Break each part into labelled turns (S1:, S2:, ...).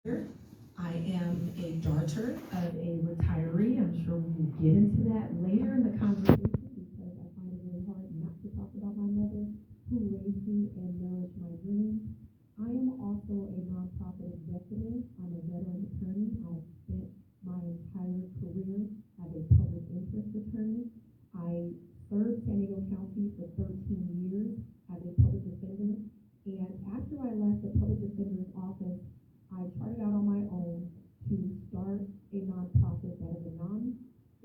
S1: I am a daughter of a retiree. I'm sure we will get into that later in the conversation because I find it really hard not to talk about my mother who raised me and nourished my dreams. I am also a nonprofit executive. I'm a veteran attorney. I've spent my entire career as a public interest attorney. I served San Diego County for 13 years as a public defender. And after I left the public defender's office, I started out on my own to start a nonprofit that is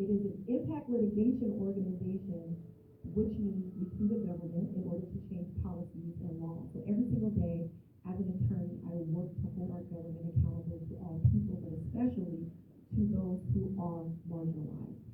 S1: it is an impact litigation organization, which means we sue the government in order to change policies and laws. So every single day, as an attorney, I work to hold our government accountable to all people, but especially to those who are marginalized.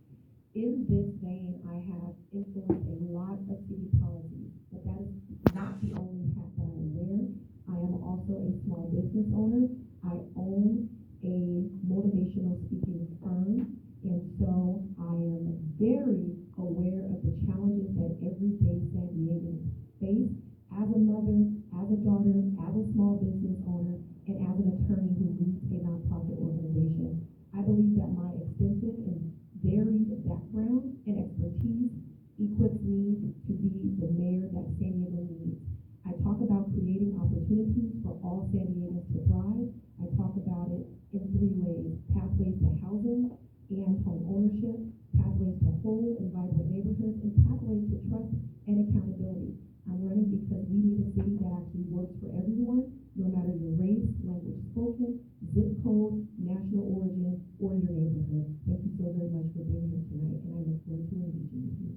S1: In this vein, I have influenced a lot of city policies, but that is not the only hat that I wear. I am also a small business owner. I own a motivational speaking firm, and so I am very aware of the challenges that everyday San Diegans face as a mother, as a daughter, as a small business owner, and as an attorney who leads a nonprofit organization. I believe that my extensive and varied background and expertise equips me to be the mayor that San Diego needs. I talk about creating opportunities for all San Diegans to thrive. I talk about it in three ways: pathways to housing and home ownership, pathways to whole and vibrant neighborhoods, and pathways to trust and accountability. I'm running because we need a city that actually works for everyone, no matter your race, language spoken, zip code, national origin, or your neighborhood. Thank you so very much for being here tonight, and I look forward to engaging with you.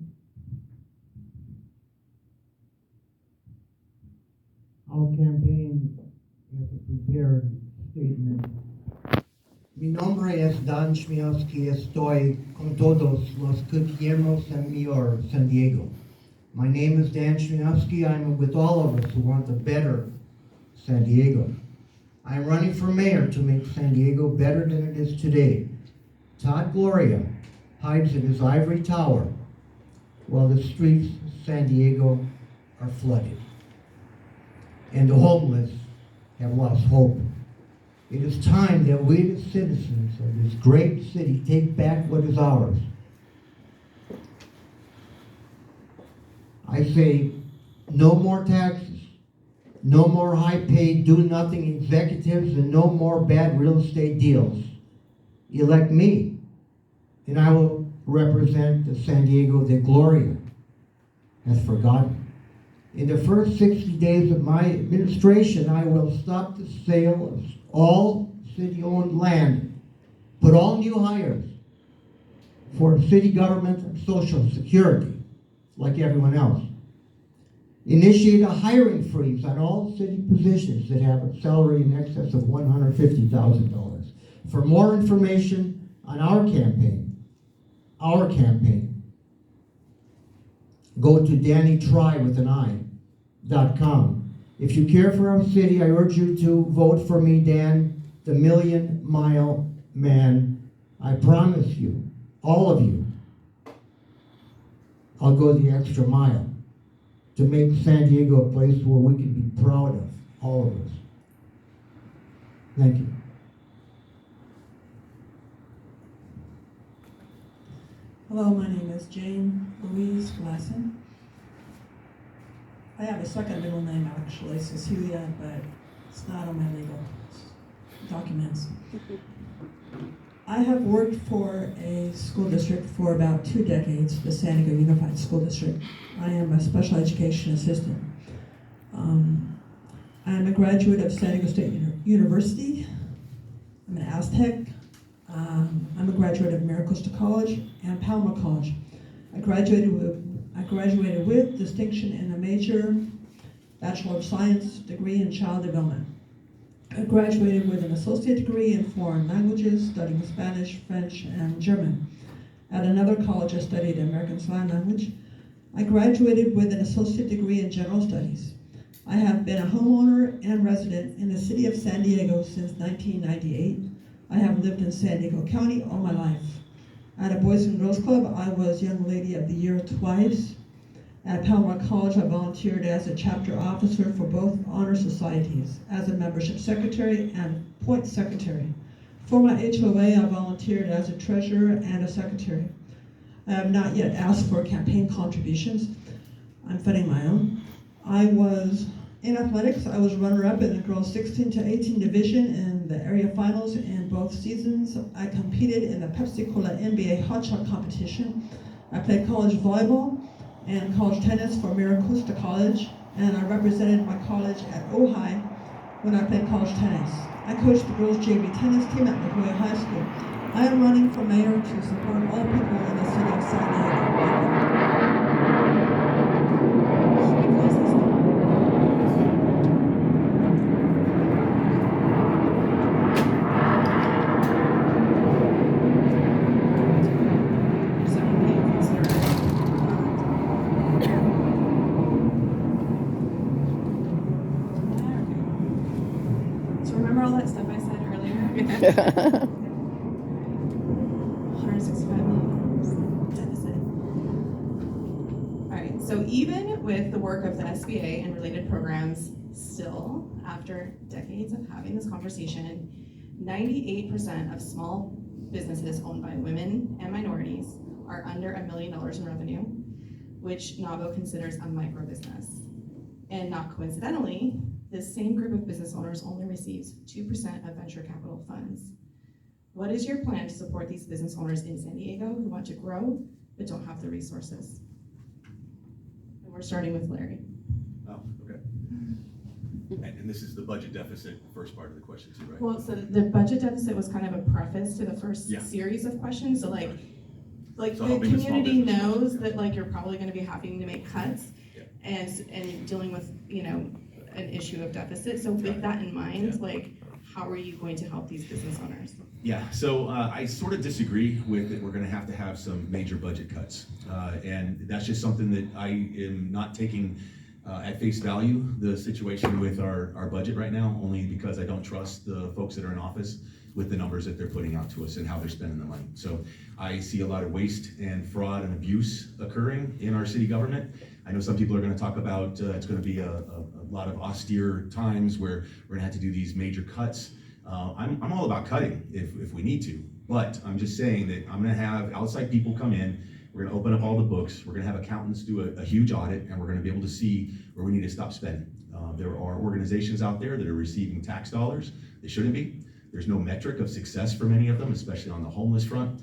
S2: Our campaign has a prepared statement. Mi nombre es Dan Chmielski. Estoy con todos los que queremos en Mayoral, San Diego. My name is Dan Chmielski. I'm with all of us who want a better San Diego. I'm running for mayor to make San Diego better than it is today. Todd Gloria hides in his ivory tower while the streets of San Diego are flooded and the homeless have lost hope. It is time that we, the citizens of this great city, take back what is ours. I say, no more taxes, no more high-paid, do-nothing executives, and no more bad real estate deals. Elect me, and I will represent the San Diego that Gloria has forgotten. In the first 60 days of my administration, I will stop the sale of all city-owned land, put all new hires for city government and social security, like everyone else. Initiate a hiring freeze on all city positions that have a salary in excess of $150,000. For more information on our campaign, go to DannyTry.com. If you care for our city, I urge you to vote for me, Dan, the Million Mile Man. I promise you, all of you, I'll go the extra mile to make San Diego a place where we can be proud of, all of us. Thank you.
S3: Hello, my name is Jane Louise Glasson. I have a second middle name actually, Cecilia, but it's not on my legal documents. I have worked for a school district for about 2 decades, the San Diego Unified School District. I am a special education assistant. I am a graduate of San Diego State University. I'm an Aztec. I'm a graduate of Maricosta College and Palma College. I graduated with distinction in a major Bachelor of Science degree in Child Development. I graduated with an associate degree in foreign languages, studying Spanish, French, and German. At another college, I studied American Sign Language. I graduated with an associate degree in general studies. I have been a homeowner and resident in the city of San Diego since 1998. I have lived in San Diego County all my life. At a Boys and Girls Club, I was Young Lady of the Year twice. At Palomar College, I volunteered as a chapter officer for both honor societies, as a membership secretary and point secretary. For my HOA, I volunteered as a treasurer and a secretary. I have not yet asked for campaign contributions. I'm funding my own. In athletics, I was runner-up in the girls 16 to 18 division in the area finals in both seasons. I competed in the Pepsi Cola NBA hot shot competition. I played college volleyball and college tennis for Maricosta College, and I represented my college at Ojai when I played college tennis. I coached the girls JV tennis team at La Jolla High School. I am running for mayor to support all people in the city of San Diego. Should we close this door?
S4: So remember all that stuff I said earlier? 165 million deficit. All right, so even with the work of the SBA and related programs, still, after decades of having this conversation, 98% of small businesses owned by women and minorities are under $1 million in revenue, which NABO considers a micro business. And not coincidentally, this same group of business owners only receives 2% of venture capital funds. What is your plan to support these business owners in San Diego who want to grow but don't have the resources? And we're starting with Larry.
S5: Oh, okay. And this is the budget deficit, first part of the question too, right?
S4: Well, so the budget deficit was kind of a preface to the first
S5: Yeah.
S4: series of questions. So like
S5: So
S4: the
S5: helping the small
S4: community
S5: business owners,
S4: knows
S5: yeah.
S4: that like you're probably gonna be having to make cuts
S5: Yeah.
S4: and dealing with, an issue of deficit. So with
S5: Right.
S4: that in mind,
S5: Yeah.
S4: like, how are you going to help these business owners?
S5: Yeah, so I sort of disagree with that we're gonna have to have some major budget cuts. And that's just something that I am not taking at face value, the situation with our budget right now, only because I don't trust the folks that are in office with the numbers that they're putting out to us and how they're spending the money. So I see a lot of waste and fraud and abuse occurring in our city government. I know some people are gonna talk about it's gonna be a lot of austere times where we're gonna have to do these major cuts. I'm all about cutting if we need to, but I'm just saying that I'm gonna have outside people come in, we're gonna open up all the books, we're gonna have accountants do a huge audit, and we're gonna be able to see where we need to stop spending. There are organizations out there that are receiving tax dollars they shouldn't be. There's no metric of success for many of them, especially on the homeless front.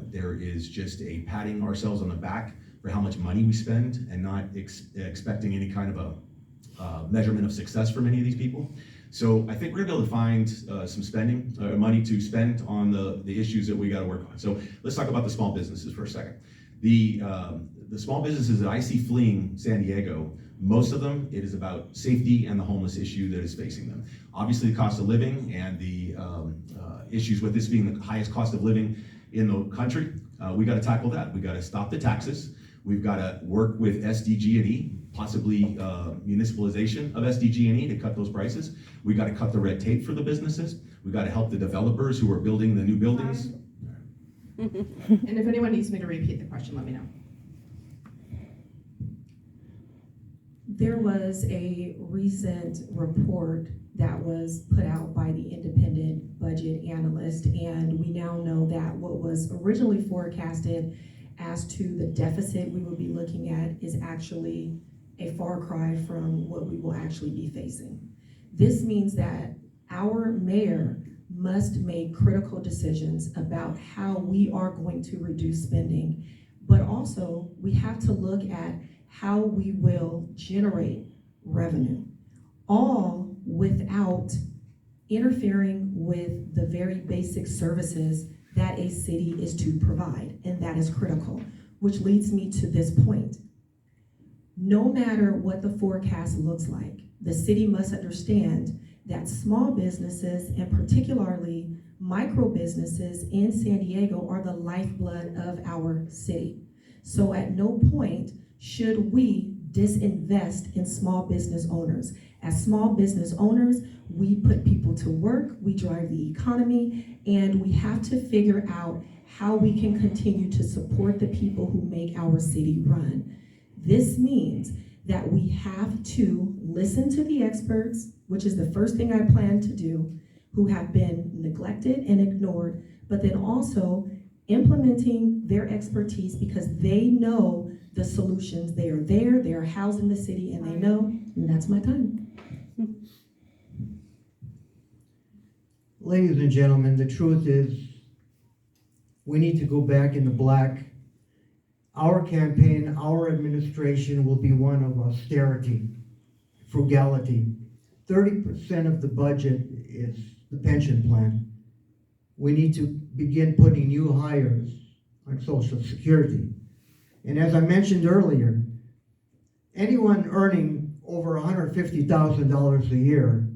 S5: There is just a patting ourselves on the back for how much money we spend and not expecting any kind of a measurement of success for many of these people. So I think we're gonna be able to find some spending, money to spend on the issues that we gotta work on. So let's talk about the small businesses for a second. The small businesses that I see fleeing San Diego, most of them, it is about safety and the homeless issue that is facing them. Obviously, the cost of living and the issues with this being the highest cost of living in the country, we gotta tackle that. We gotta stop the taxes. We've gotta work with SDG&E, possibly municipalization of SDG&E to cut those prices. We gotta cut the red tape for the businesses. We gotta help the developers who are building the new buildings.
S4: And if anyone needs me to repeat the question, let me know.
S1: There was a recent report that was put out by the independent budget analyst, and we now know that what was originally forecasted as to the deficit we will be looking at is actually a far cry from what we will actually be facing. This means that our mayor must make critical decisions about how we are going to reduce spending, but also we have to look at how we will generate revenue, all without interfering with the very basic services that a city is to provide, and that is critical, which leads me to this point. No matter what the forecast looks like, the city must understand that small businesses, and particularly micro businesses in San Diego, are the lifeblood of our city. So at no point should we disinvest in small business owners. As small business owners, we put people to work, we drive the economy, and we have to figure out how we can continue to support the people who make our city run. This means that we have to listen to the experts, which is the first thing I plan to do, who have been neglected and ignored, but then also implementing their expertise because they know the solutions. They are there, they are housed in the city, and they know, and that's my time.
S2: Ladies and gentlemen, the truth is, we need to go back in the black. Our campaign, our administration will be one of austerity, frugality. 30% of the budget is the pension plan. We need to begin putting new hires on Social Security. And as I mentioned earlier, anyone earning over $150,000 a year,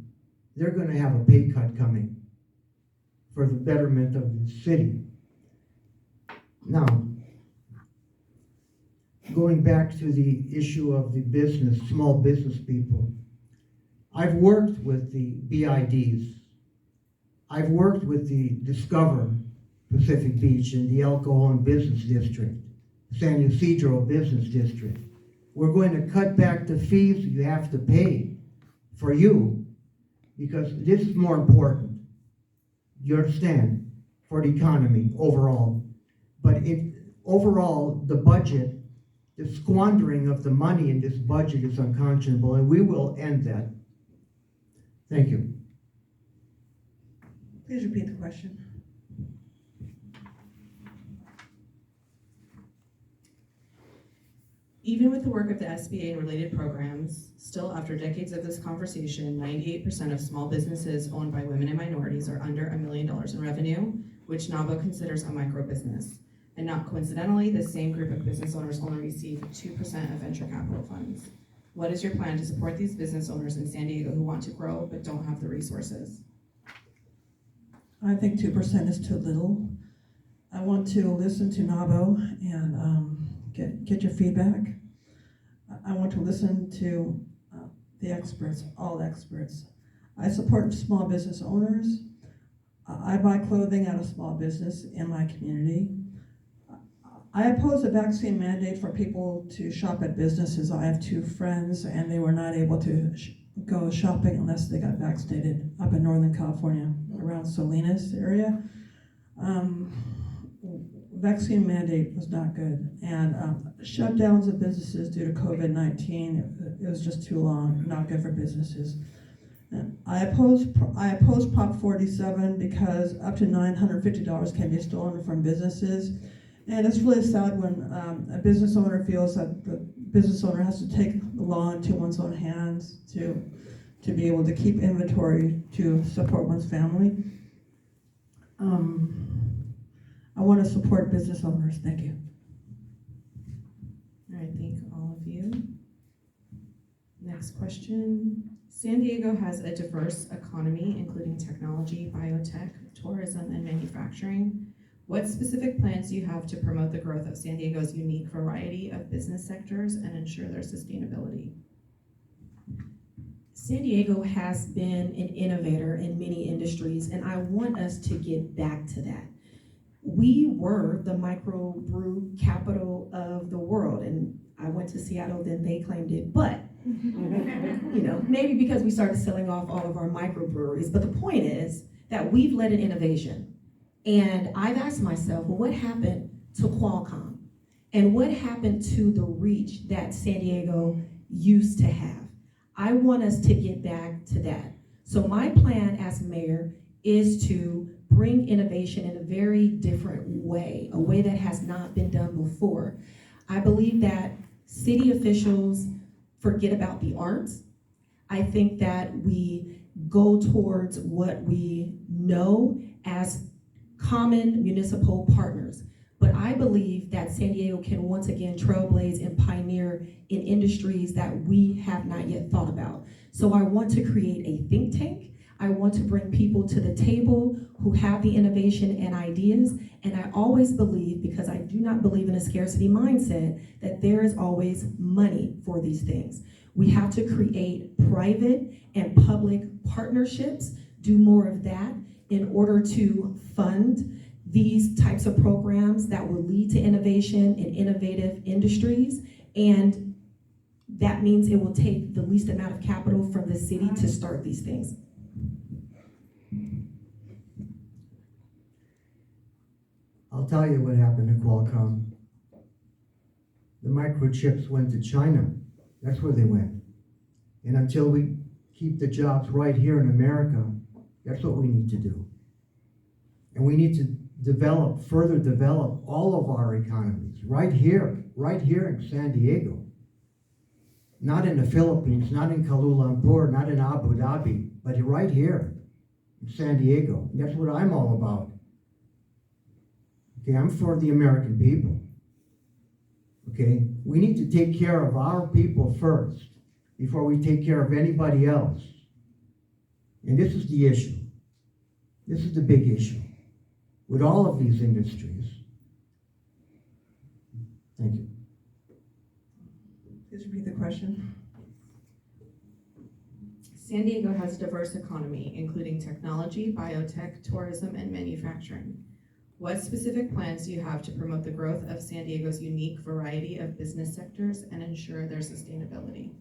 S2: they're going to have a pay cut coming for the betterment of the city. Now, going back to the issue of the business, small business people, I've worked with the BIDs. I've worked with the Discover Pacific Beach and the El Cajon Business District, San Ysidro Business District. We're going to cut back the fees you have to pay for you, because this is more important. You understand? For the economy overall. But overall, the budget, the squandering of the money in this budget is unconscionable, and we will end that. Thank you.
S3: Please repeat the question.
S4: Even with the work of the SBA and related programs, still after decades of this conversation, 98% of small businesses owned by women and minorities are under $1 million in revenue, which NABO considers a micro business. And not coincidentally, the same group of business owners only receive 2% of venture capital funds. What is your plan to support these business owners in San Diego who want to grow but don't have the resources?
S3: I think 2% is too little. I want to listen to NABO and get your feedback. I want to listen to the experts, all experts. I support small business owners. I buy clothing at a small business in my community. I oppose a vaccine mandate for people to shop at businesses. I have two friends and they were not able to go shopping unless they got vaccinated up in Northern California, around Salinas area. Vaccine mandate was not good. And shutdowns of businesses due to COVID-19, it was just too long, not good for businesses. I oppose Prop 47 because up to $950 can be stolen from businesses. And it's really sad when a business owner feels that the business owner has to take the law into one's own hands to be able to keep inventory to support one's family. I want to support business owners. Thank you.
S4: All right, thank all of you. Next question. San Diego has a diverse economy, including technology, biotech, tourism, and manufacturing. What specific plans do you have to promote the growth of San Diego's unique variety of business sectors and ensure their sustainability?
S1: San Diego has been an innovator in many industries, and I want us to get back to that. We were the microbrew capital of the world, and I went to Seattle, then they claimed it, but maybe because we started selling off all of our microbreweries. But the point is that we've led an innovation. And I've asked myself, well, what happened to Qualcomm? And what happened to the reach that San Diego used to have? I want us to get back to that. So my plan as mayor is to bring innovation in a very different way, a way that has not been done before. I believe that city officials forget about the arts. I think that we go towards what we know as common municipal partners. But I believe that San Diego can once again trailblaze and pioneer in industries that we have not yet thought about. So I want to create a think tank. I want to bring people to the table who have the innovation and ideas. And I always believe, because I do not believe in a scarcity mindset, that there is always money for these things. We have to create private and public partnerships, do more of that in order to fund these types of programs that will lead to innovation in innovative industries. And that means it will take the least amount of capital from the city to start these things.
S2: I'll tell you what happened to Qualcomm. The microchips went to China. That's where they went. And until we keep the jobs right here in America, that's what we need to do. And we need to further develop all of our economies right here in San Diego. Not in the Philippines, not in Kuala Lumpur, not in Abu Dhabi, but right here in San Diego. And that's what I'm all about. Okay, I'm for the American people. Okay, we need to take care of our people first before we take care of anybody else. And this is the issue. This is the big issue with all of these industries. Thank you.
S3: Please repeat the question.
S4: San Diego has a diverse economy, including technology, biotech, tourism, and manufacturing. What specific plans do you have to promote the growth of San Diego's unique variety of business sectors and ensure their sustainability?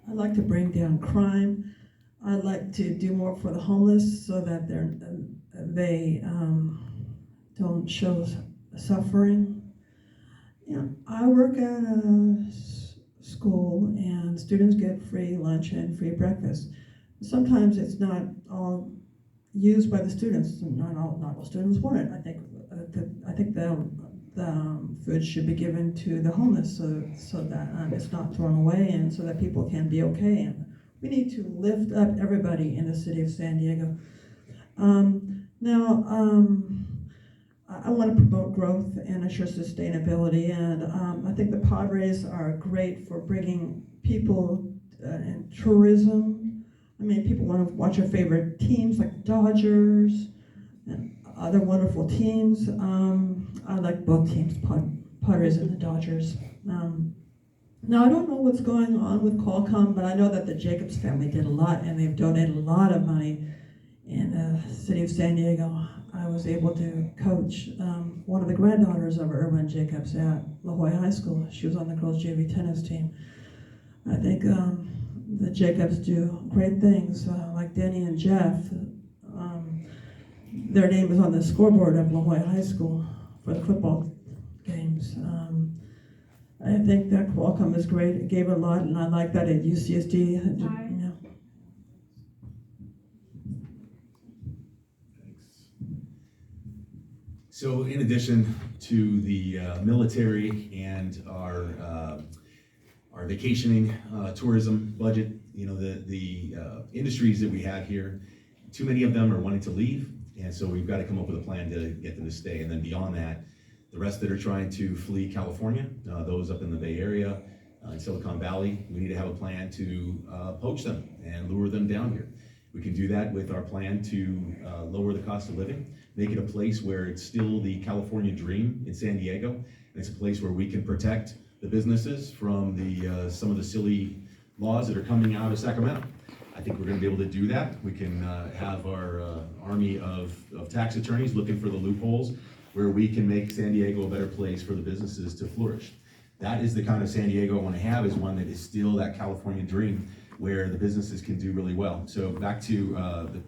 S3: I'd like to bring down crime. I'd like to do more for the homeless so that they don't show suffering. You know, I work at a school and students get free lunch and free breakfast. Sometimes it's not all used by the students. Not all students want it. I think the food should be given to the homeless so that it's not thrown away and so that people can be okay. And we need to lift up everybody in the city of San Diego. I want to promote growth and ensure sustainability, and I think the Padres are great for bringing people and tourism. I mean, people want to watch their favorite teams like Dodgers and other wonderful teams. I like both teams, Padres and the Dodgers. Now, I don't know what's going on with Qualcomm, but I know that the Jacobs family did a lot, and they've donated a lot of money in the city of San Diego. I was able to coach one of the granddaughters of Irwin Jacobs at La Jolla High School. She was on the girls' JV tennis team. I think the Jacobs do great things, like Denny and Jeff. Their name is on the scoreboard of La Jolla High School for the football games. I think that Qualcomm is great. It gave a lot, and I like that at UCSD. Yeah.
S5: So in addition to the military and our vacationing tourism budget, you know, the industries that we have here, too many of them are wanting to leave, and so we've got to come up with a plan to get them to stay. And then beyond that, the rest that are trying to flee California, those up in the Bay Area, in Silicon Valley, we need to have a plan to poach them and lure them down here. We can do that with our plan to lower the cost of living, make it a place where it's still the California dream in San Diego, and it's a place where we can protect the businesses from the some of the silly laws that are coming out of Sacramento. I think we're going to be able to do that. We can have our army of tax attorneys looking for the loopholes where we can make San Diego a better place for the businesses to flourish. That is the kind of San Diego I want to have, is one that is still that California dream where the businesses can do really well. So back to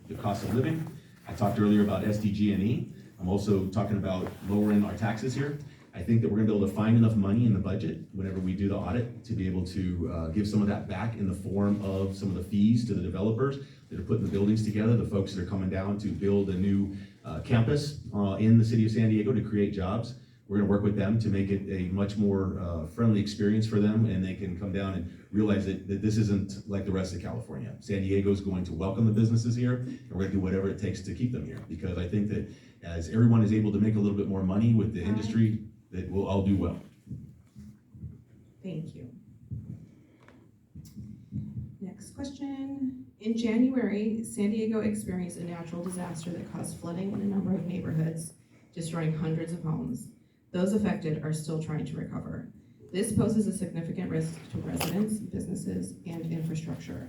S5: the cost of living. I talked earlier about SDG&E. I'm also talking about lowering our taxes here. I think that we're gonna be able to find enough money in the budget whenever we do the audit to be able to give some of that back in the form of some of the fees to the developers that are putting the buildings together, the folks that are coming down to build a new campus in the city of San Diego to create jobs. We're gonna work with them to make it a much more friendly experience for them, and they can come down and realize that this isn't like the rest of California. San Diego is going to welcome the businesses here, and we're gonna do whatever it takes to keep them here, because I think that as everyone is able to make a little bit more money with the industry, that we'll all do well.
S4: Thank you. Next question. In January, San Diego experienced a natural disaster that caused flooding in a number of neighborhoods, destroying hundreds of homes. Those affected are still trying to recover. This poses a significant risk to residents, businesses, and infrastructure.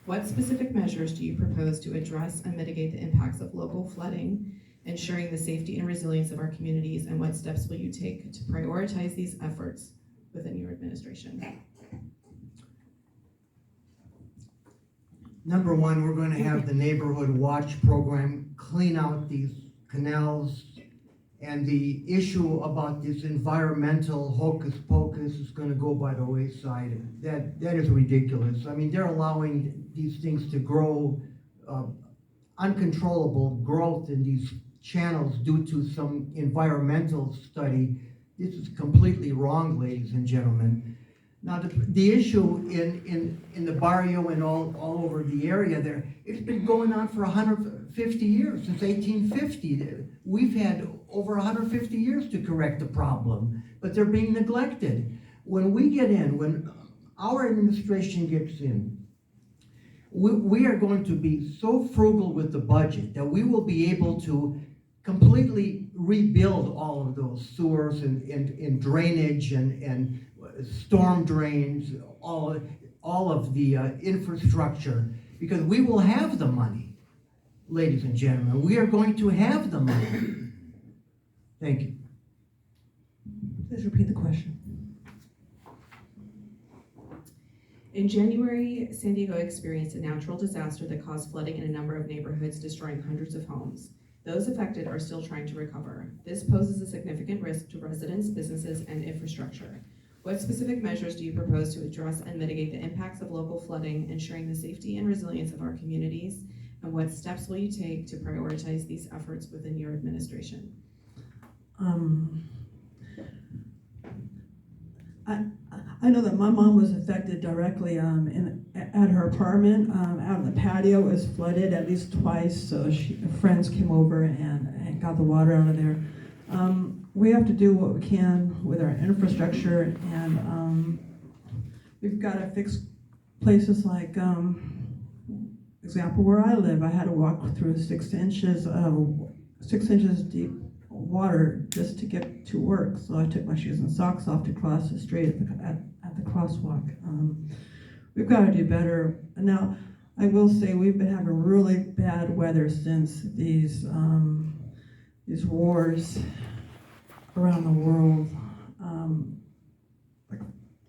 S4: What specific measures do you propose to address and mitigate the impacts of local flooding, ensuring the safety and resilience of our communities, and what steps will you take to prioritize these efforts within your administration?
S2: Number one, we're gonna have the neighborhood watch program clean out these canals. And the issue about this environmental hocus pocus is gonna go by the wayside. That is ridiculous. I mean, they're allowing these things to grow, uncontrollable growth in these channels due to some environmental study. This is completely wrong, ladies and gentlemen. Now, the issue in the barrio and all over the area there, it's been going on for 150 years, since 1850. We've had over 150 years to correct the problem, but they're being neglected. When we get in, when our administration gets in, we are going to be so frugal with the budget that we will be able to completely rebuild all of those sewers and drainage and storm drains, all of the infrastructure, because we will have the money, ladies and gentlemen. We are going to have the money. Thank you.
S3: Please repeat the question.
S4: In January, San Diego experienced a natural disaster that caused flooding in a number of neighborhoods, destroying hundreds of homes. Those affected are still trying to recover. This poses a significant risk to residents, businesses, and infrastructure. What specific measures do you propose to address and mitigate the impacts of local flooding, ensuring the safety and resilience of our communities? And what steps will you take to prioritize these efforts within your administration?
S3: I know that my mom was affected directly at her apartment. Out in the patio, it was flooded at least twice, so friends came over and got the water out of there. We have to do what we can with our infrastructure, and we've got to fix places like, example, where I live. I had to walk through 6 inches deep water just to get to work. So I took my shoes and socks off to cross the street at the crosswalk. We've got to do better. Now, I will say we've been having really bad weather since these wars around the world.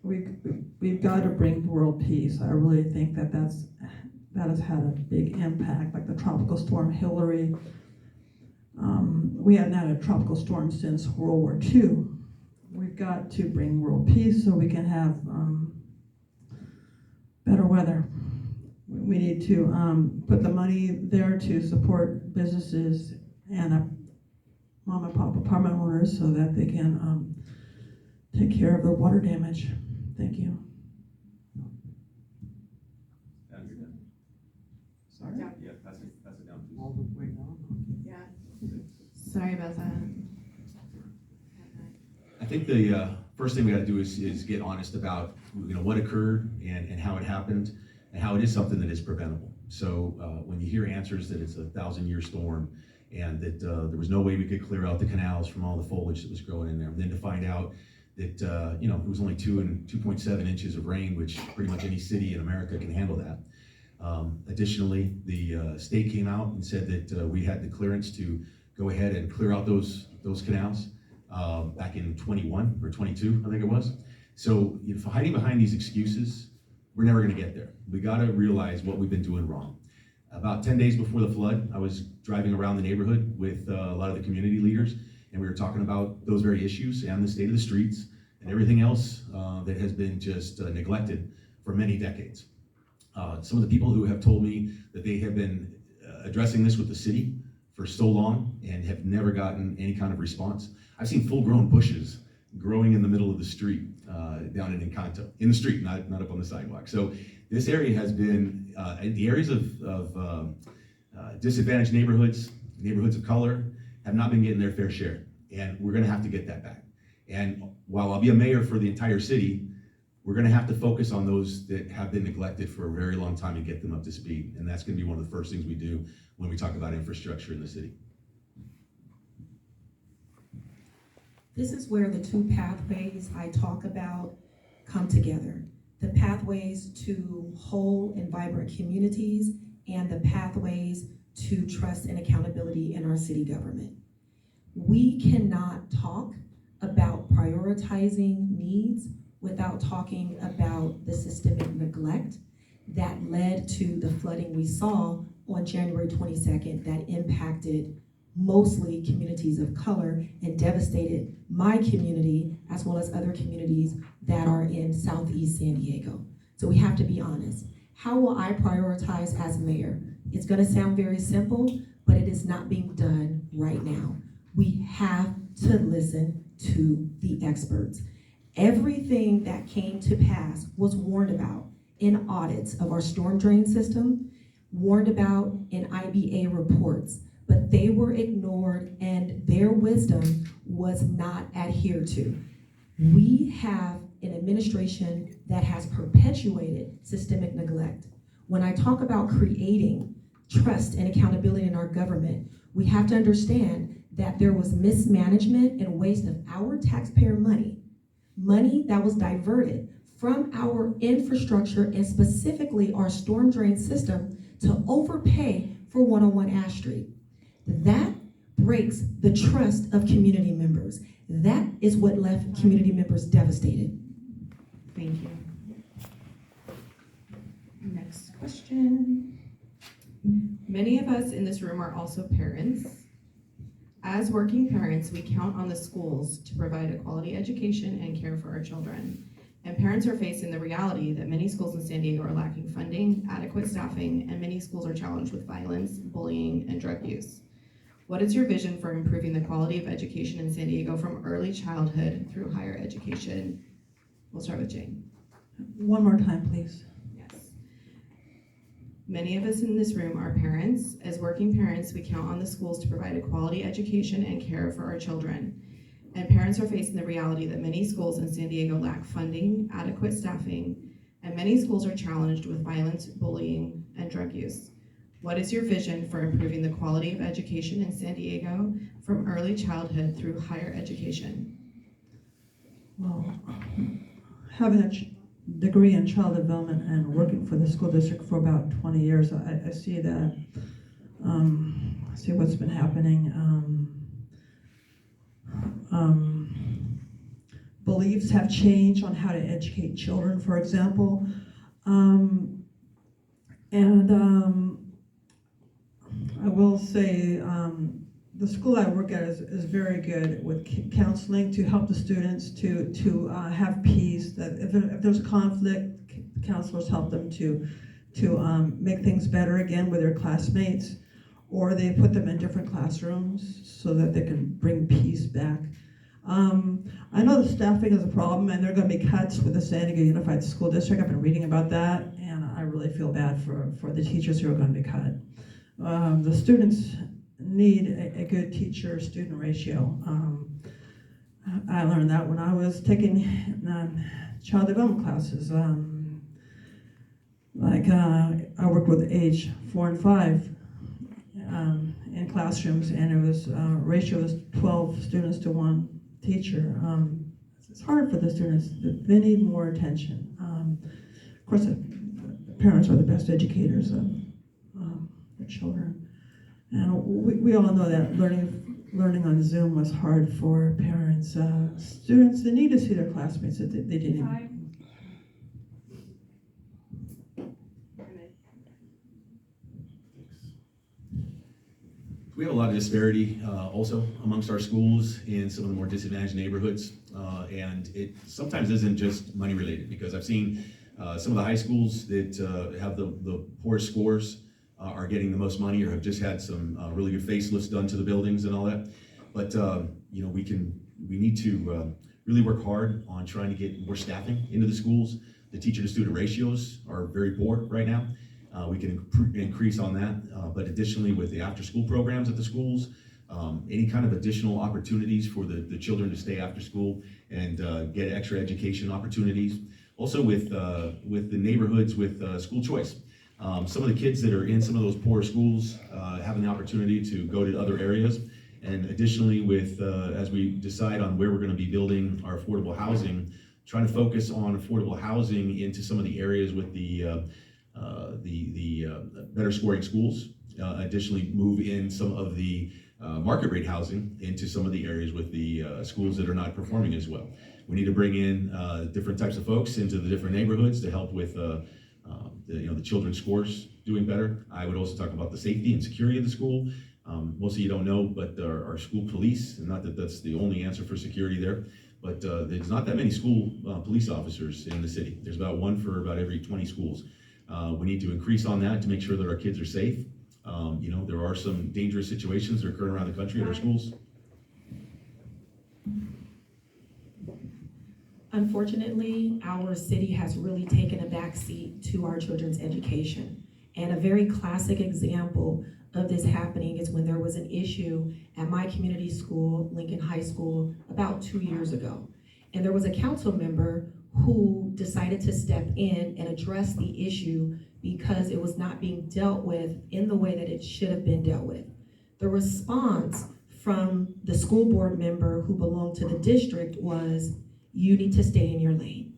S3: We've got to bring world peace. I really think that has had a big impact, like the tropical storm Hillary. We hadn't had a tropical storm since World War II. We've got to bring world peace so we can have better weather. We need to put the money there to support businesses and mom and pop apartment owners so that they can take care of the water damage. Thank you. Sorry?
S5: Yeah, pass it down, please.
S2: All the way down?
S4: Yeah. Sorry about that.
S5: I think the first thing we got to do is get honest about what occurred and how it happened and how it is something that is preventable. So when you hear answers that it's a 1,000-year storm and that there was no way we could clear out the canals from all the foliage that was growing in there, and then to find out that it was only 2 and 2.7 inches of rain, which pretty much any city in America can handle that. Additionally, the state came out and said that we had the clearance to go ahead and clear out those canals back in 21 or 22, I think it was. So hiding behind these excuses, we're never going to get there. We got to realize what we've been doing wrong. About 10 days before the flood, I was driving around the neighborhood with a lot of the community leaders, and we were talking about those very issues and the state of the streets and everything else that has been just neglected for many decades. Some of the people who have told me that they have been addressing this with the city for so long and have never gotten any kind of response. I've seen full-grown bushes growing in the middle of the street down in Encanto, in the street, not up on the sidewalk. So this area has been, the areas of disadvantaged neighborhoods of color have not been getting their fair share, and we're gonna have to get that back. And while I'll be a mayor for the entire city, we're gonna have to focus on those that have been neglected for a very long time and get them up to speed. And that's gonna be one of the first things we do when we talk about infrastructure in the city.
S1: This is where the 2 pathways I talk about come together. The pathways to whole and vibrant communities and the pathways to trust and accountability in our city government. We cannot talk about prioritizing needs without talking about the systemic neglect that led to the flooding we saw on January 22nd that impacted mostly communities of color and devastated my community as well as other communities that are in Southeast San Diego. So we have to be honest. How will I prioritize as mayor? It's gonna sound very simple, but it is not being done right now. We have to listen to the experts. Everything that came to pass was warned about in audits of our storm drain system, warned about in IBA reports, but they were ignored and their wisdom was not adhered to. We have an administration that has perpetuated systemic neglect. When I talk about creating trust and accountability in our government, we have to understand that there was mismanagement and waste of our taxpayer money that was diverted from our infrastructure and specifically our storm drain system to overpay for 101 Ash Street. That breaks the trust of community members. That is what left community members devastated.
S4: Thank you. Next question. Many of us in this room are also parents. As working parents, we count on the schools to provide a quality education and care for our children. And parents are facing the reality that many schools in San Diego are lacking funding, adequate staffing, and many schools are challenged with violence, bullying, and drug use. What is your vision for improving the quality of education in San Diego from early childhood through higher education? We'll start with Jane.
S3: One more time, please.
S4: Yes. Many of us in this room are parents. As working parents, we count on the schools to provide a quality education and care for our children. And parents are facing the reality that many schools in San Diego lack funding, adequate staffing, and many schools are challenged with violence, bullying, and drug use. What is your vision for improving the quality of education in San Diego from early childhood through higher education?
S3: Well, having a degree in child development and working for the school district for about 20 years, I see that, I see what's been happening. Beliefs have changed on how to educate children, for example. I will say the school I work at is very good with counseling to help the students to have peace. That if there's conflict, counselors help them to make things better again with their classmates, or they put them in different classrooms so that they can bring peace back. I know the staffing is a problem, and there are going to be cuts with the San Diego Unified School District. I've been reading about that, and I really feel bad for the teachers who are going to be cut. The students need a good teacher-student ratio. I learned that when I was taking child development classes. I worked with age 4 and 5 in classrooms, and it was ratio was 12 students to 1 teacher. It's hard for the students. They need more attention. Of course, the parents are the best educators of their children. And we all know that learning on Zoom was hard for parents. Students, they need to see their classmates that they didn't.
S5: We have a lot of disparity also amongst our schools in some of the more disadvantaged neighborhoods, and it sometimes isn't just money related, because I've seen some of the high schools that have the poorest scores are getting the most money, or have just had some really good facelifts done to the buildings and all that. But you know, we need to really work hard on trying to get more staffing into the schools. The teacher-to-student ratios are very poor right now. We can increase on that, but additionally with the after-school programs at the schools, any kind of additional opportunities for the children to stay after school and get extra education opportunities. Also with the neighborhoods with school choice. Some of the kids that are in some of those poor schools having the opportunity to go to other areas. And additionally with, as we decide on where we're gonna be building our affordable housing, trying to focus on affordable housing into some of the areas with the better scoring schools. Additionally, move in some of the market rate housing into some of the areas with the schools that are not performing as well. We need to bring in different types of folks into the different neighborhoods to help with the children's scores doing better. I would also talk about the safety and security of the school. Most of you don't know, but our school police, and not that that's the only answer for security there, but there's not that many school police officers in the city. There's about one for about every 20 schools. We need to increase on that to make sure that our kids are safe. There are some dangerous situations that are occurring around the country at our schools.
S1: Unfortunately, our city has really taken a backseat to our children's education. And a very classic example of this happening is when there was an issue at my community school, Lincoln High School, about 2 years ago. And there was a council member who decided to step in and address the issue because it was not being dealt with in the way that it should have been dealt with. The response from the school board member who belonged to the district was, "You need to stay in your lane."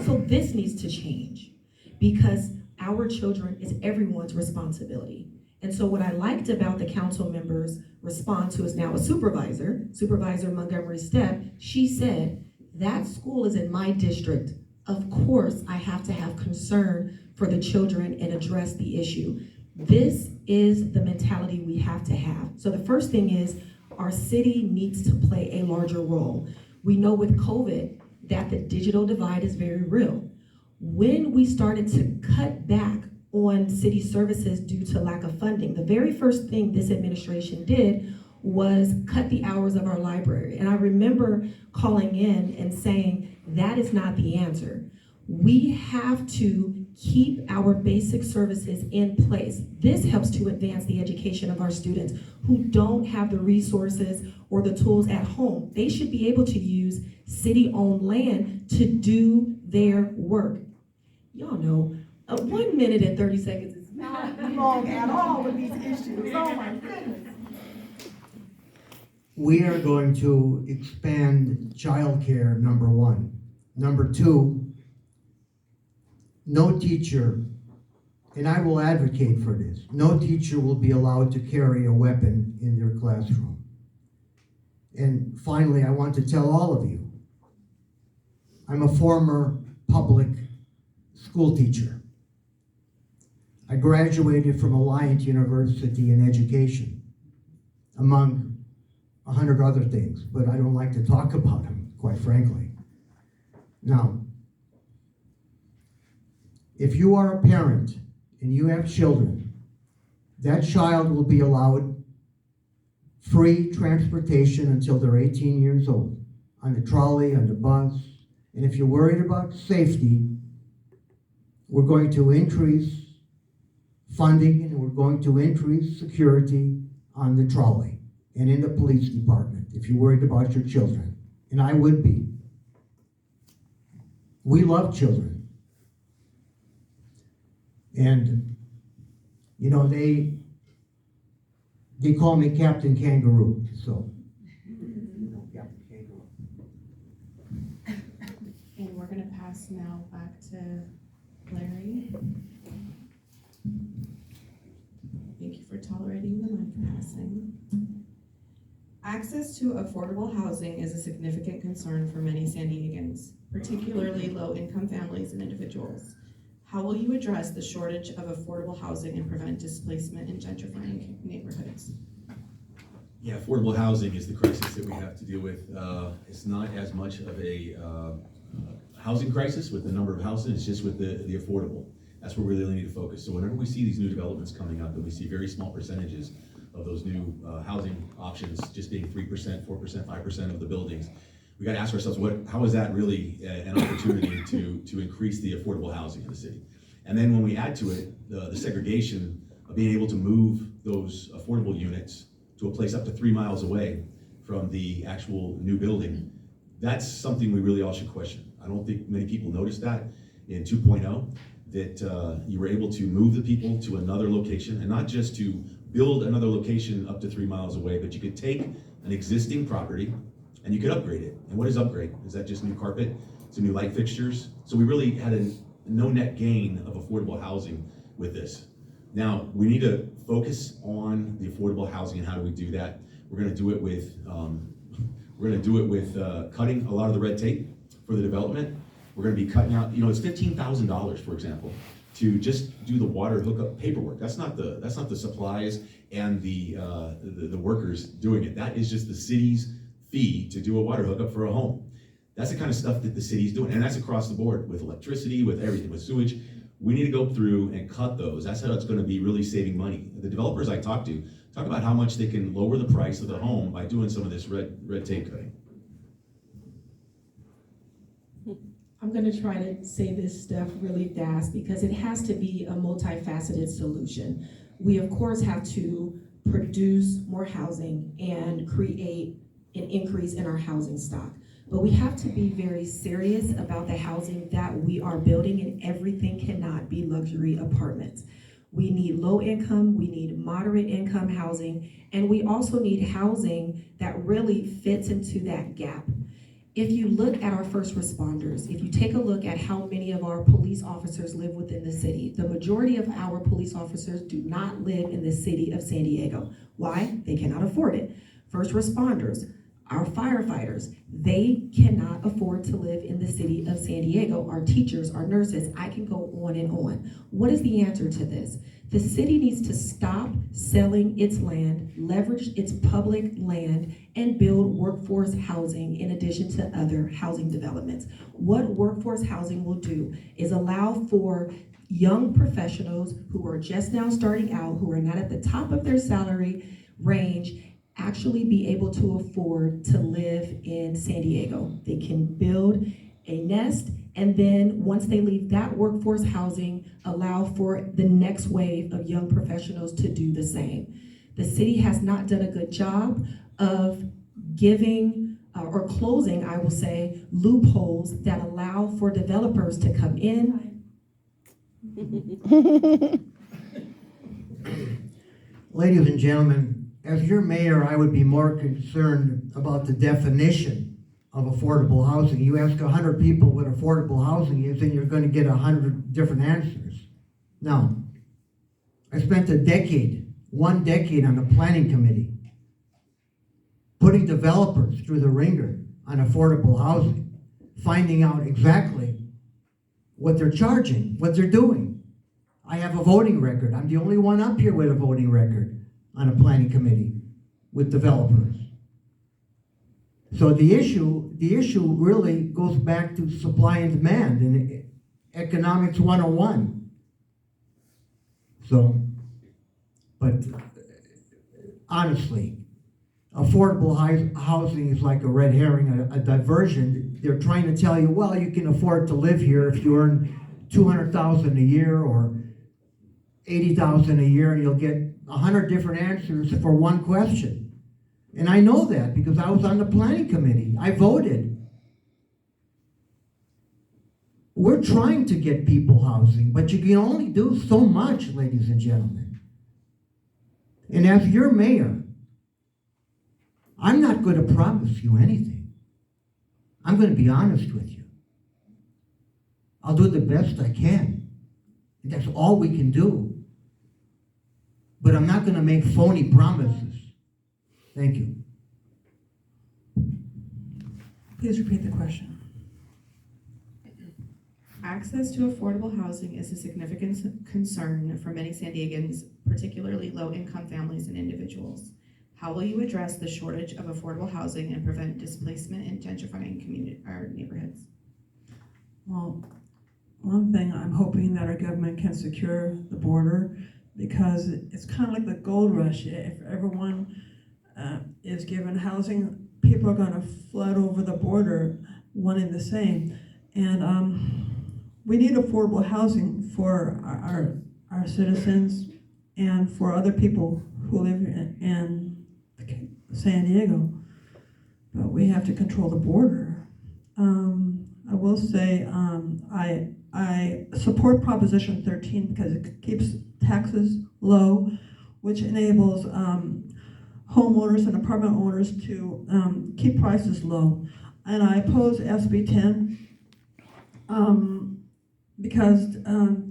S1: So this needs to change because our children is everyone's responsibility. And so what I liked about the council member's response, who is now a Supervisor Montgomery Stepp, she said, "That school is in my district. Of course, I have to have concern for the children and address the issue." This is the mentality we have to have. So the first thing is our city needs to play a larger role. We know with COVID that the digital divide is very real. When we started to cut back on city services due to lack of funding, the very first thing this administration did was cut the hours of our library. And I remember calling in and saying, that is not the answer. We have to keep our basic services in place. This helps to advance the education of our students who don't have the resources or the tools at home. They should be able to use city-owned land to do their work. Y'all know, 1 minute and 30 seconds is not long at all with these issues. Oh my goodness.
S2: We are going to expand childcare, number one. Number two, no teacher, and I will advocate for this, no teacher will be allowed to carry a weapon in their classroom. And finally, I want to tell all of you, I'm a former public school teacher. I graduated from Alliance University in education, among 100 other things, but I don't like to talk about them, quite frankly. Now, if you are a parent and you have children, that child will be allowed free transportation until they're 18 years old, on the trolley, on the bus. And if you're worried about safety, we're going to increase funding and we're going to increase security on the trolley and in the police department if you're worried about your children. And I would be. We love children. And, you know, they call me Captain Kangaroo, so. Captain Kangaroo.
S4: And we're gonna pass now back to Larry. Thank you for tolerating the mic passing. Access to affordable housing is a significant concern for many San Diegans, particularly low-income families and individuals. How will you address the shortage of affordable housing and prevent displacement in gentrifying neighborhoods?
S5: Yeah, affordable housing is the crisis that we have to deal with. It's not as much of a housing crisis with the number of houses, it's just with the affordable. That's where we really need to focus. So whenever we see these new developments coming up and we see very small percentages of those new housing options just being 3%, 4%, 5% of the buildings, we got to ask ourselves, how is that really an opportunity to increase the affordable housing in the city? And then when we add to it the segregation of being able to move those affordable units to a place up to 3 miles away from the actual new building, that's something we really all should question. I don't think many people noticed that in 2.0, that you were able to move the people to another location, and not just to build another location up to 3 miles away, but you could take an existing property and you could upgrade it. And what is upgrade? Is that just new carpet? Some new light fixtures? So we really had a no net gain of affordable housing with this. Now, we need to focus on the affordable housing and how do we do that. We're gonna do it with, cutting a lot of the red tape for the development. We're gonna be cutting out, it's $15,000, for example, to just do the water hookup paperwork. That's not the supplies and the workers doing it. That is just the city's fee to do a water hookup for a home. That's the kind of stuff that the city's doing, and that's across the board with electricity, with everything, with sewage. We need to go through and cut those. That's how it's gonna be really saving money. The developers I talk to talk about how much they can lower the price of the home by doing some of this red tape cutting.
S1: I'm gonna try to say this stuff really fast because it has to be a multifaceted solution. We of course have to produce more housing and create an increase in our housing stock. But we have to be very serious about the housing that we are building, and everything cannot be luxury apartments. We need low income, we need moderate income housing, and we also need housing that really fits into that gap. If you look at our first responders, if you take a look at how many of our police officers live within the city, the majority of our police officers do not live in the city of San Diego. Why? They cannot afford it. First responders, our firefighters, they cannot afford to live in the city of San Diego. Our teachers, our nurses, I can go on and on. What is the answer to this? The city needs to stop selling its land, leverage its public land, and build workforce housing in addition to other housing developments. What workforce housing will do is allow for young professionals who are just now starting out, who are not at the top of their salary range, actually be able to afford to live in San Diego. They can build a nest, and then once they leave that workforce housing, allow for the next wave of young professionals to do the same. The city has not done a good job of giving or closing, I will say, loopholes that allow for developers to come in.
S2: Ladies and gentlemen, as your mayor, I would be more concerned about the definition of affordable housing. You ask 100 people what affordable housing is, and you're going to get 100 different answers. Now, I spent one decade on the planning committee, putting developers through the ringer on affordable housing, finding out exactly what they're charging, what they're doing. I have a voting record. I'm the only one up here with a voting record on a planning committee with developers. So the issue really goes back to supply and demand and economics 101. So, but honestly, affordable housing is like a red herring, a diversion. They're trying to tell you, well, you can afford to live here if you earn $200,000 a year or $80,000 a year, and you'll get 100 different answers for one question. And I know that because I was on the planning committee. I voted. We're trying to get people housing, but you can only do so much, ladies and gentlemen. And as your mayor, I'm not going to promise you anything. I'm going to be honest with you. I'll do the best I can. And that's all we can do. But I'm not going to make phony promises. Thank you.
S3: Please repeat the question.
S4: Access to affordable housing is a significant concern for many San Diegans, particularly low-income families and individuals. How will you address the shortage of affordable housing and prevent displacement in gentrifying our neighborhoods?
S3: Well, one thing, I'm hoping that our government can secure the border, because it's kind of like the gold rush. If everyone is given housing, people are going to flood over the border wanting the same. And we need affordable housing for our citizens and for other people who live in San Diego. But we have to control the border. I will say I support Proposition 13 because it keeps taxes low, which enables homeowners and apartment owners to keep prices low. And I oppose SB 10 because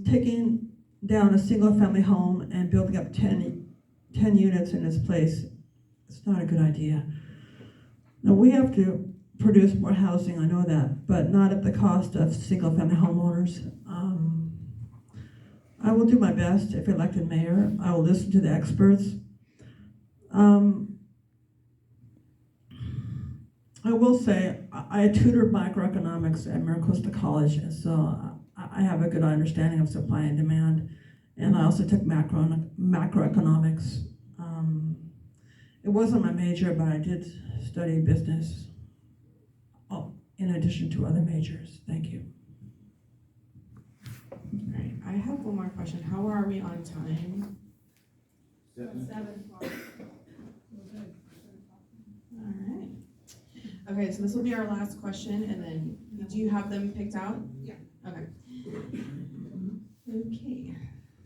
S3: taking down a single-family home and building up 10 units in its place, it's not a good idea. Now, we have to produce more housing, I know that, but not at the cost of single-family homeowners. I will do my best if elected mayor. I will listen to the experts. I will say, I tutored microeconomics at Maricosta College, and so I have a good understanding of supply and demand. And I also took macroeconomics. It wasn't my major, but I did study business in addition to other majors. Thank you.
S4: All right, I have one more question. How are we on time?
S1: 7 o'clock.
S4: All right. Okay, so this will be our last question, and then, do you have them picked out?
S1: Yeah.
S4: Okay. Okay.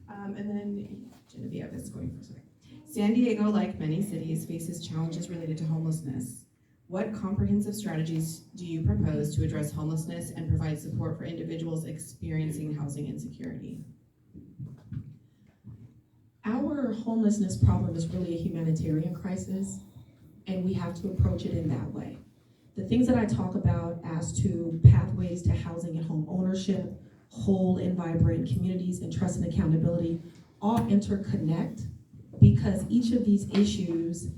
S4: And then Genevieve is going for a second. San Diego, like many cities, faces challenges related to homelessness. What comprehensive strategies do you propose to address homelessness and provide support for individuals experiencing housing insecurity?
S1: Our homelessness problem is really a humanitarian crisis, and we have to approach it in that way. The things that I talk about as to pathways to housing and home ownership, whole and vibrant communities, and trust and accountability all interconnect because each of these issues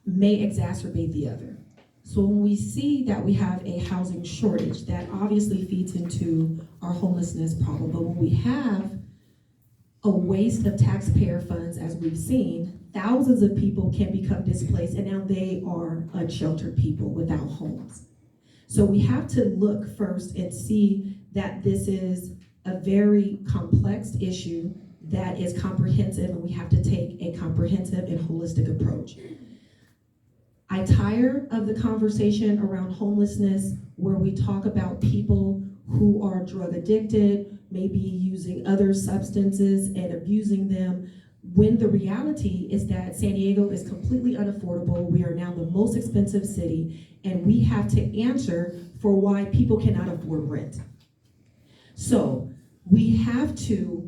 S1: may exacerbate the other. So when we see that we have a housing shortage, that obviously feeds into our homelessness problem. But when we have a waste of taxpayer funds, as we've seen, thousands of people can become displaced, and now they are unsheltered people without homes. So we have to look first and see that this is a very complex issue that is comprehensive, and we have to take a comprehensive and holistic approach. I tire of the conversation around homelessness where we talk about people who are drug addicted, maybe using other substances and abusing them, when the reality is that San Diego is completely unaffordable. We are now the most expensive city, and we have to answer for why people cannot afford rent. So we have to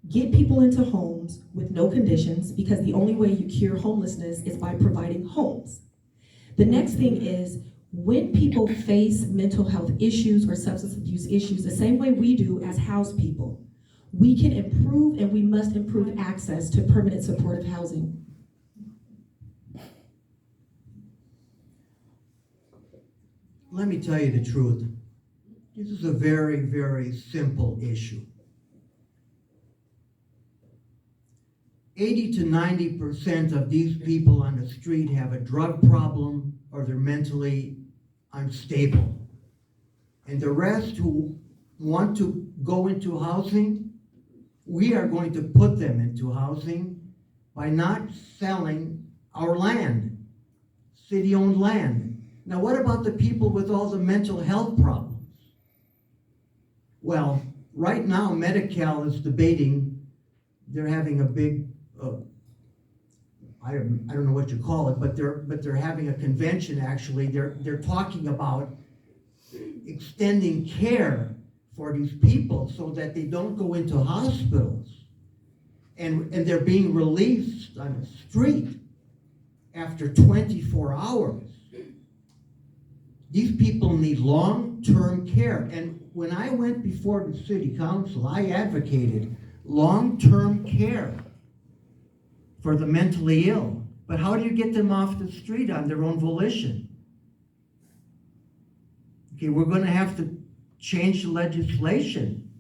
S1: get people into homes with no conditions, because the only way you cure homelessness is by providing homes. The next thing is, when people face mental health issues or substance abuse issues, the same way we do as housed people, we can improve, and we must improve access to permanent supportive housing.
S2: Let me tell you the truth. This is a very, very simple issue. 80 to 90% of these people on the street have a drug problem or they're mentally unstable. And the rest who want to go into housing, we are going to put them into housing by not selling our land, city-owned land. Now, what about the people with all the mental health problems? Well, right now, Medi-Cal is debating, they're having a big, I don't know what you call it, but they're having a convention, actually. They're talking about extending care for these people so that they don't go into hospitals. And they're being released on the street after 24 hours. These people need long-term care. And when I went before the city council, I advocated long-term care for the mentally ill. But how do you get them off the street on their own volition? Okay, we're going to have to change the legislation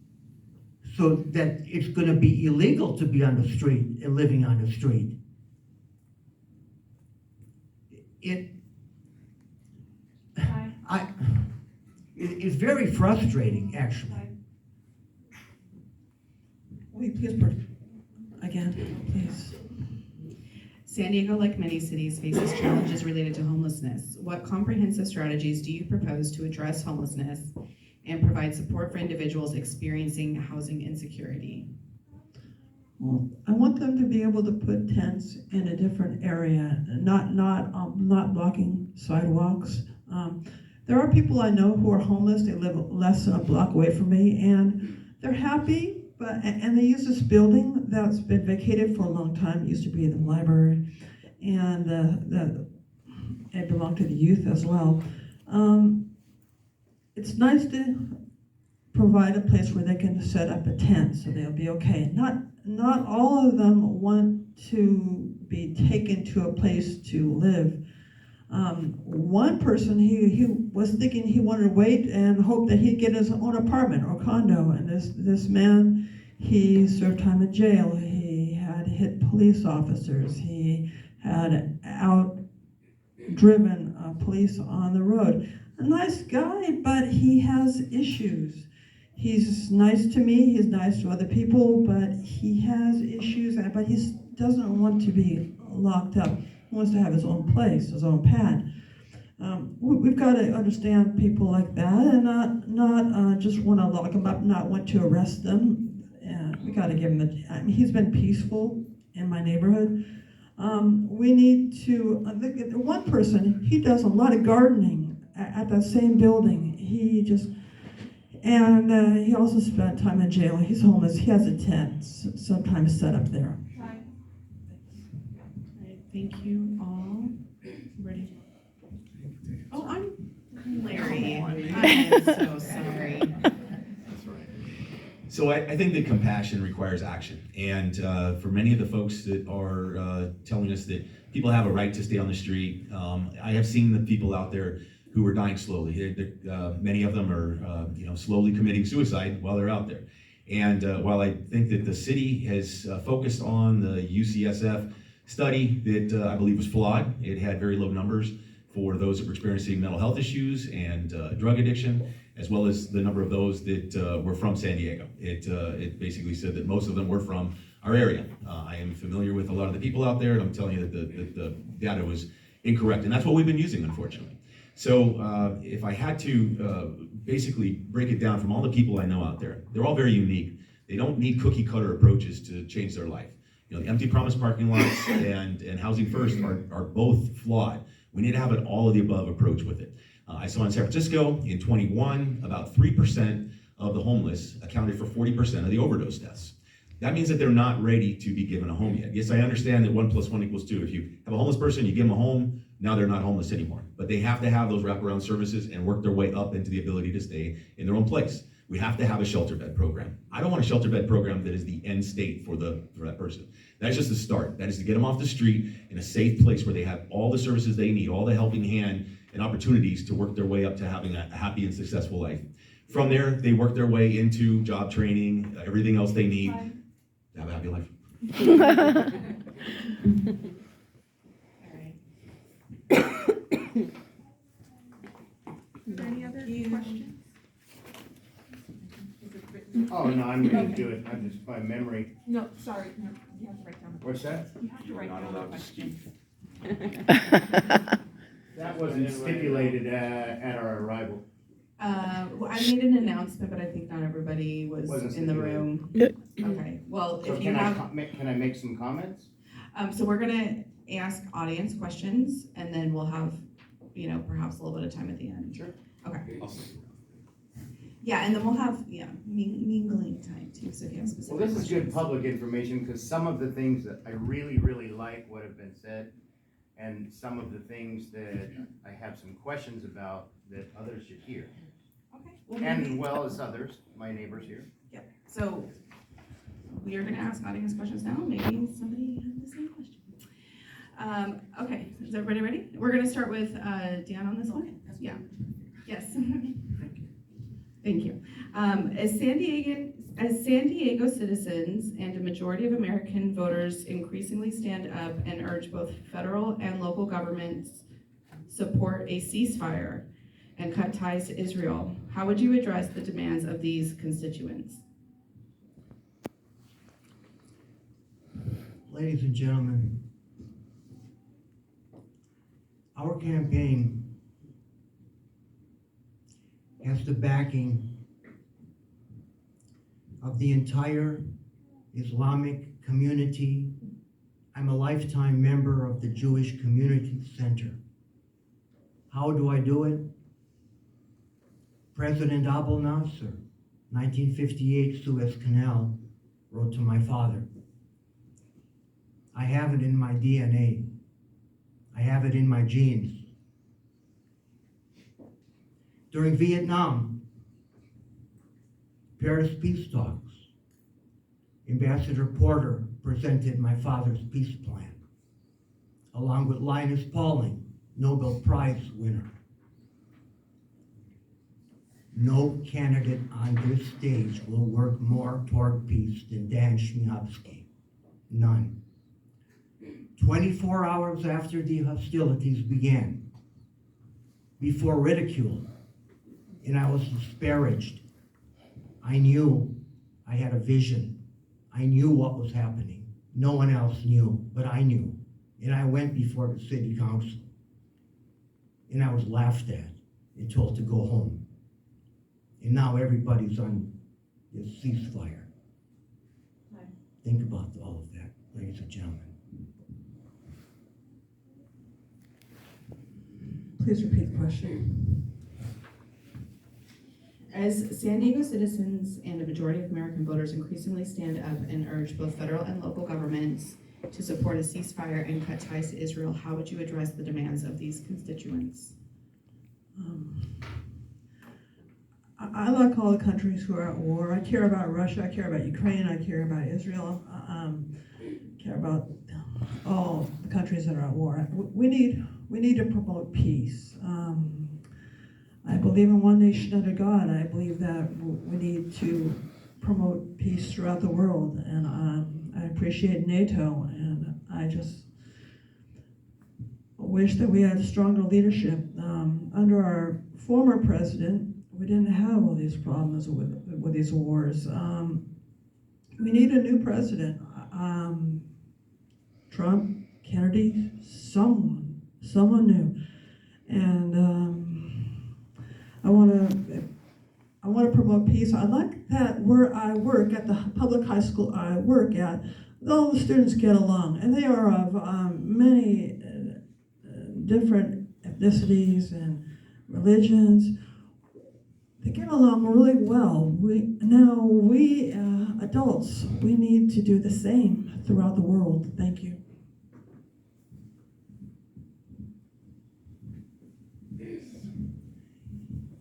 S2: so that it's going to be illegal to be on the street and living on the street. It's very frustrating, actually.
S3: Will you please, again, please.
S4: San Diego, like many cities, faces challenges related to homelessness. What comprehensive strategies do you propose to address homelessness and provide support for individuals experiencing housing insecurity?
S3: Well, I want them to be able to put tents in a different area, not blocking sidewalks. There are people I know who are homeless. They live less than a block away from me, and they're happy. And they use this building that's been vacated for a long time. It used to be the library, and it belonged to the youth as well. It's nice to provide a place where they can set up a tent so they'll be okay. Not all of them want to be taken to a place to live. One person, he was thinking he wanted to wait and hope that he'd get his own apartment or condo. And this man, he served time in jail. He had hit police officers. He had outdriven police on the road. A nice guy, but he has issues. He's nice to me, he's nice to other people, but he has issues, but he doesn't want to be locked up. He wants to have his own place, his own pad. We've got to understand people like that and not just want to lock them up, not want to arrest them. We got to give him he's been peaceful in my neighborhood. We need to, one person, he does a lot of gardening at that same building. He also spent time in jail. He's homeless. He has a tent sometimes set up there.
S4: All right, thank you all. Ready? Oh, I'm Larry. I'm so sorry.
S5: So I think that compassion requires action. And for many of the folks that are telling us that people have a right to stay on the street, I have seen the people out there who are dying slowly. Many of them are slowly committing suicide while they're out there. And while I think that the city has focused on the UCSF study that I believe was flawed, it had very low numbers for those that were experiencing mental health issues and drug addiction, as well as the number of those that were from San Diego. It basically said that most of them were from our area. I am familiar with a lot of the people out there, and I'm telling you that the data was incorrect, and that's what we've been using, unfortunately. So if I had to basically break it down from all the people I know out there, they're all very unique. They don't need cookie cutter approaches to change their life. The empty promise parking lots and housing first are both flawed. We need to have an all of the above approach with it. I saw in San Francisco in 21, about 3% of the homeless accounted for 40% of the overdose deaths. That means that they're not ready to be given a home yet. Yes, I understand that 1 + 1 = 2. If you have a homeless person, you give them a home, now they're not homeless anymore. But they have to have those wraparound services and work their way up into the ability to stay in their own place. We have to have a shelter bed program. I don't want a shelter bed program that is the end state for that person. That's just the start. That is to get them off the street in a safe place where they have all the services they need, all the helping hand and opportunities to work their way up to having a happy and successful life. From there, they work their way into job training, everything else they need to have a happy life.
S4: Is there any other questions?
S6: Oh, no, I'm gonna do it, I'm just by memory.
S1: No, sorry, no, you have to write down.
S6: What's that?
S1: You have to write down the question.
S6: That wasn't stipulated at our arrival.
S4: Well, I made an announcement, but I think not everybody was
S6: Wasn't
S4: in the
S6: stipulated.
S4: room. Okay, well,
S6: So
S4: if you
S6: can
S4: have,
S6: can I make some comments?
S4: so we're gonna ask audience questions, and then we'll have, perhaps a little bit of time at the end.
S6: Sure.
S4: Okay. Yeah, and then we'll have, mingling time too, so if you have specific
S6: Well, this is good
S4: questions.
S6: public information, because some of the things that I really, really like what have been said, and some of the things that I have some questions about that others should hear.
S4: Okay. Well,
S6: And
S4: maybe-
S6: well as others, my neighbors here.
S4: Yep, so we are gonna ask audience questions now, maybe somebody had the same question. Okay, is everybody ready? We're gonna start with Dan on this one. Yeah, yes. Thank you. As San Diego citizens and a majority of American voters increasingly stand up and urge both federal and local governments support a ceasefire and cut ties to Israel, how would you address the demands of these constituents?
S2: Ladies and gentlemen, our campaign has the backing of the entire Islamic community. I'm a lifetime member of the Jewish Community Center. How do I do it? President Abdel Nasser, 1958 Suez Canal, wrote to my father. I have it in my DNA. I have it in my genes. During Vietnam, Paris peace talks. Ambassador Porter presented my father's peace plan, along with Linus Pauling, Nobel Prize winner. No candidate on this stage will work more toward peace than Dan Schmiowski. None. 24 hours after the hostilities began, before ridicule, and I was disparaged, I knew I had a vision. I knew what was happening. No one else knew, but I knew. And I went before the city council. And I was laughed at and told to go home. And now everybody's on this ceasefire. Think about all of that, ladies and gentlemen.
S3: Please repeat the question.
S4: As San Diego citizens and a majority of American voters increasingly stand up and urge both federal and local governments to support a ceasefire and cut ties to Israel, how would you address the demands of these constituents?
S3: I like all the countries who are at war. I care about Russia, I care about Ukraine, I care about Israel, care about all the countries that are at war. We need to promote peace. I believe in one nation under God. I believe that we need to promote peace throughout the world, and I appreciate NATO, and I just wish that we had stronger leadership. Under our former president, we didn't have all these problems with these wars. We need a new president. Trump, Kennedy, someone new. And I want to promote peace. I like that where I work, at the public high school I work at, all the students get along, and they are of many different ethnicities and religions. They get along really well. We adults, we need to do the same throughout the world. Thank you.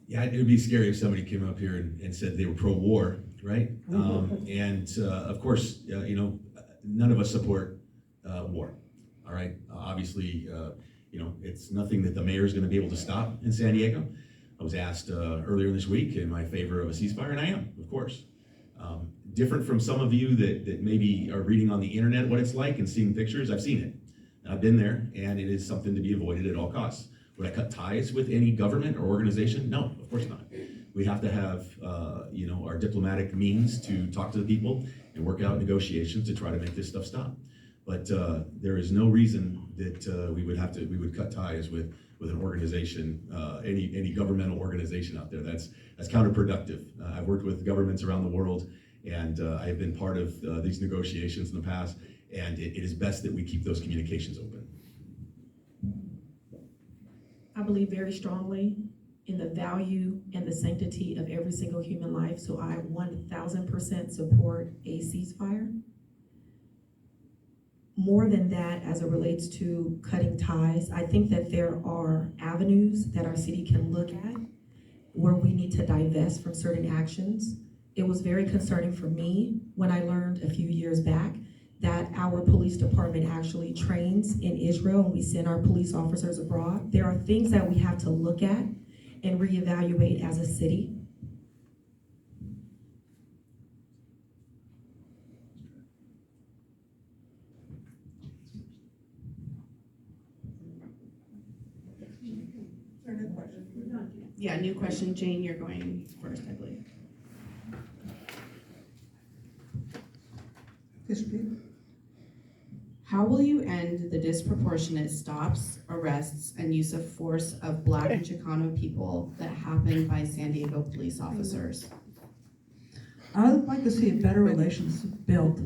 S5: Yeah, it would be scary if somebody came up here and said they were pro-war, right? Of course, none of us support war, all right? Obviously, it's nothing that the mayor is going to be able to stop in San Diego. I was asked earlier this week, am I in favor of a ceasefire? And I am, of course. Different from some of you that maybe are reading on the internet what it's like and seeing pictures, I've seen it. I've been there, and it is something to be avoided at all costs. Would I cut ties with any government or organization? No, of course not. We have to have, our diplomatic means to talk to the people and work out negotiations to try to make this stuff stop. But there is no reason that we would cut ties with an organization, any governmental organization out there. That's counterproductive. I've worked with governments around the world, and I have been part of these negotiations in the past, and it is best that we keep those communications open.
S1: I believe very strongly in the value and the sanctity of every single human life, so I 1000% support a ceasefire. More than that, as it relates to cutting ties, I think that there are avenues that our city can look at where we need to divest from certain actions. It was very concerning for me when I learned a few years back that our police department actually trains in Israel and we send our police officers abroad. There are things that we have to look at and reevaluate as a city.
S4: Yeah, new question. Jane, you're going first, I believe.
S3: Please repeat.
S4: How will you end the disproportionate stops, arrests, and use of force of Black and Chicano people that happened by San Diego police officers?
S3: I would like to see better relations built